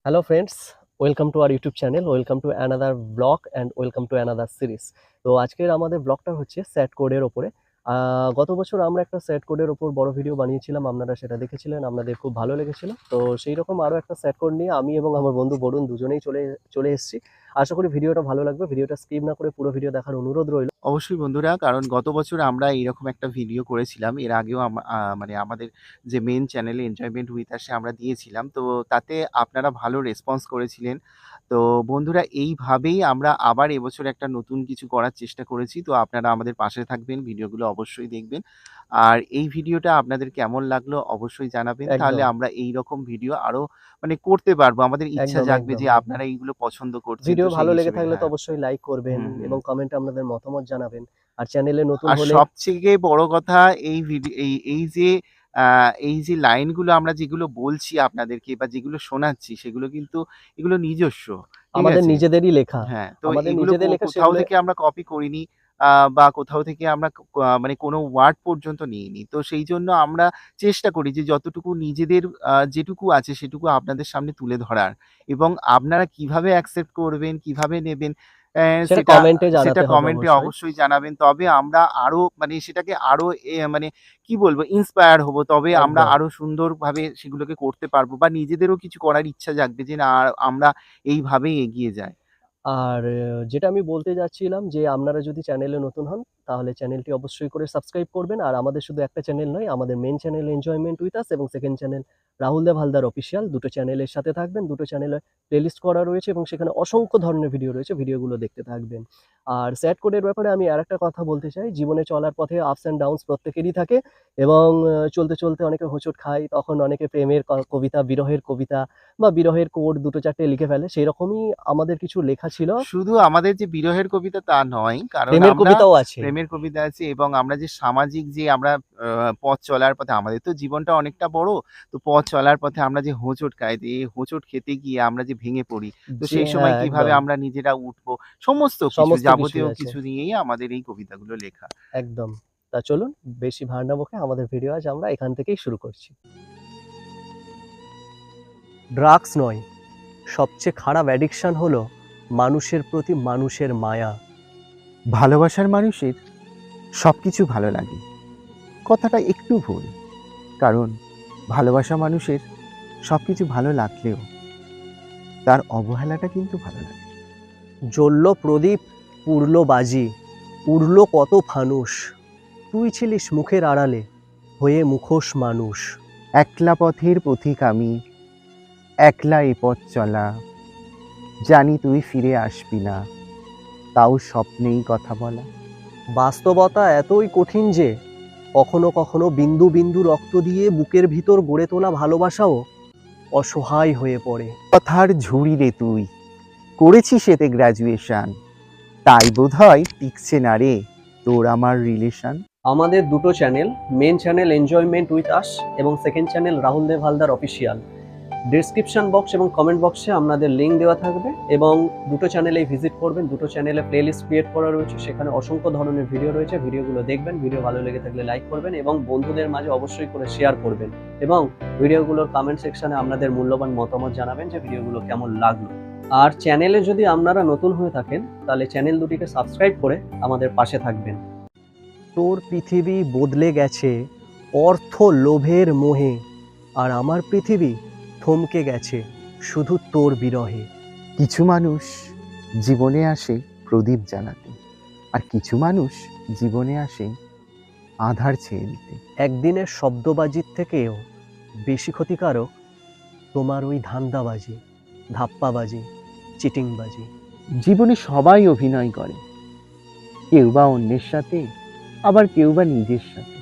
Hello friends, welcome to our YouTube channel, welcome to another vlog and welcome to another series. তো আজকের আমাদের ব্লগটা হচ্ছে স্যাট কোডের ওপরে। গত বছর আমরা একটা স্যাট কোডের ওপর বড় ভিডিও বানিয়েছিলাম, আপনারা সেটা দেখেছিলেন, আপনাদের খুব ভালো লেগেছিল। তো সেই রকম আরও একটা স্যাট কোড নিয়ে আমি এবং আমার বন্ধু বরুণ দুজনেই চলে এসেছি। আশা করি ভিডিওটা ভালো লাগবে, ভিডিওটা স্কিপ না করে পুরো ভিডিও দেখার অনুরোধ রইল। অবশ্যই বন্ধুরা, কারণ গত বছর আমরা এইরকম একটা ভিডিও করেছিলাম। এর আগেও মানে আমাদের যে মেইন চ্যানেলে এনজয়মেন্ট উইথ আসে আমরা দিয়েছিলাম। তো তাতে আপনারা ভালো রেসপন্স করেছিলেন। তো বন্ধুরা, এইভাবেই আমরা আবার এবছর একটা নতুন কিছু করার চেষ্টা করেছি। তো আপনারা আমাদের পাশে থাকবেন, ভিডিওগুলো অবশ্যই দেখবেন। আর এই ভিডিওটা আপনাদের কেমন লাগলো অবশ্যই জানাবেন। তাহলে একদম আমরা এইরকম ভিডিও আরো করতে পারবো। আমাদের ইচ্ছা একদম জাগবে একদম যে একদম আপনারা এইগুলো পছন্দ করছেন। ভিডিও তো সেই ভালো লেগে হিসেবে থাকলে তো হ্যাঁ। অবশ্যই লাইক করবেন হুম, হুম। এবং কমেন্টে আপনাদের মতামত জানাবেন। আর চ্যানেলে নতুন আর হলে সবথেকে বড় কথা, এই যে লাইনগুলো আমরা যেগুলো বলছি আপনাদেরকে বা যেগুলো শোনাচ্ছি সেগুলো কিন্তু এগুলো নিজস্ব। ঠিক আমাদের আছে? নিজেদের লেখা, হ্যাঁ, তো আমাদের এগুলো নিজেদের লেখা কোথাও সেগুলো থেকে আমরা কপি করিনি, বা কোথাও থেকে আমরা মানে কোনো ওয়ার্ড পর্যন্ত নিইনি। তো সেইজন্য আমরা চেষ্টা করি যে যতটুকু নিজেদের যেটুকু আছে সেটুকু আপনাদের সামনে তুলে ধরার, এবং আপনারা কিভাবে অ্যাকসেপ্ট করবেন, কিভাবে নেবেন, অ্যা সেটা সেটা কমেন্টে সেটা জানাতে হবে কমেন্টে অবশ্যই। অবশ্যই জানাবেন। তবে আমরা আরো সেটাকে আরো মানে কি বলবো, ইন্সপায়ার হবো। তবে আমরা একদম। আরো সুন্দরভাবে সেগুলোকে করতে পারবো, বা নিজেদেরও কিছু করার ইচ্ছা জাগবে যে না, আমরা এইভাবেই এগিয়ে যাই। আর যেটা আমি বলতে যাচ্ছিলাম যে আপনারা যদি চ্যানেলে নতুন হন তাহলে চ্যানেলটি অবশ্যই করে সাবস্ক্রাইব করবেন। আর আমাদের শুধু একটা চ্যানেল নয়, আমাদের main channel enjoyment with us এবং second channel Rahul Dev Haldar official, দুটো চ্যানেলের সাথে থাকবেন। দুটো চ্যানেলে প্লেলিস্ট করা রয়েছে এবং সেখানে অসংখ্য ধরনের ভিডিও রয়েছে, ভিডিওগুলো দেখতে থাকবেন। আর স্যাড কোডের ব্যাপারে আমি আরেকটা কথা বলতে চাই, জীবনে চলার পথে আপস অ্যান্ড ডাউনস প্রত্যেকেরই থাকে এবং চলতে চলতে অনেকে হোঁচট খায়, তখন অনেকে প্রেমের কবিতা, বিরহের কবিতা বা বিরহের কোড ২টো ৪টে লিখে ফেলে। সেইরকমই আমাদের কিছু লেখা ছিল। শুধু আমাদের যে বিরহের কবিতা তা নয়। কারণ প্রেমের আমরা কবিতাও আছে। প্রেমের কবিতা আছে, এবং আমরা যে সামাজিক যে আমরা পথ চলার পথে আমাদের তো জীবনটা অনেকটা বড়। তো পথ চলার পথে আমরা যে হোঁচট খাই, তো এই হোঁচট খেতে গিয়ে আমরা যে ভেঙে পড়ি। তো যে সেই সময় হ্যাঁ, কিভাবে একদম। আমরা নিজেরা উঠবো, সমস্ত কিছু সমস্ত কিছুই যাবতীয় আছে। কিছু নিয়েই আমাদের এই কবিতাগুলো লেখা। একদম। তা চলুন বেশি ভার না বকে আমাদের ভিডিও আজ আমরা এখান থেকেই শুরু করছি। ড্রাগস নয়, সবচেয়ে খারাপ অ্যাডিকশন হলো মানুষের প্রতি মানুষের মায়া। ভালোবাসার মানুষের সবকিছু ভালো লাগে, কথাটা একটু ভুল। কারণ ভালোবাসা মানুষের সবকিছু ভালো লাগলেও তার অবহেলাটা কিন্তু ভালো লাগে। জ্বলল প্রদীপ, পুড়ল বাজি, উড়ল কত ফানুস। তুই ছিলিস মুখের আড়ালে, হয়ে মুখোশ মানুষ। একলা পথের পথিক আমি, একলা এ পথ চলা, জানি তুই ফিরে আসবি না, তাও স্বপ্নেই কথা বলা। বাস্তবতা এতই কঠিন যে কখনো কখনো বিন্দু বিন্দু রক্ত দিয়ে বুকের ভিতর গড়ে তোলা ভালোবাসাও অসহায় হয়ে পড়ে। কথার ঝুড়ি রে তুই, করেছিস এতে গ্র্যাজুয়েশন, তাই বোধহয় টিকছে না রে তোর আমার রিলেশন। আমাদের দুটো channel, main channel enjoyment with us এবং second channel Rahul Dev Haldar official, description box এবং কমেন্ট বক্সে আপনাদের লিঙ্ক দেওয়া থাকবে এবং দুটো চ্যানেলেই ভিজিট করবেন। দুটো চ্যানেলে প্লেলিস্ট ক্রিয়েট করা রয়েছে, সেখানে অসংখ্য ধরনের ভিডিও রয়েছে, ভিডিওগুলো দেখবেন। ভিডিও ভালো লেগে থাকলে লাইক করবেন এবং বন্ধুদের মাঝে অবশ্যই করে শেয়ার করবেন এবং ভিডিওগুলোর কমেন্ট সেকশনে আপনাদের মূল্যবান মতামত জানাবেন যে ভিডিওগুলো কেমন লাগলো। আর চ্যানেলে যদি আপনারা নতুন হয়ে থাকেন তাহলে চ্যানেল দুটিকে সাবস্ক্রাইব করে আমাদের পাশে থাকবেন। তোর পৃথিবী বদলে গেছে অর্থ লোভের মোহে, আর আমার পৃথিবী থমকে গেছে শুধু তোর বিরহে। কিছু মানুষ জীবনে আসে প্রদীপ জ্বালাতে, আর কিছু মানুষ জীবনে আসে আধার ছেয়ে দিতে। একদিনের শব্দবাজির থেকেও বেশি ক্ষতিকারক তোমার ওই ধান্দাবাজি, ধাপ্পাবাজি, চিটিংবাজি। জীবনে সবাই অভিনয় করে, কেউ বা অন্যের সাথে, আবার কেউ বা নিজের সাথে।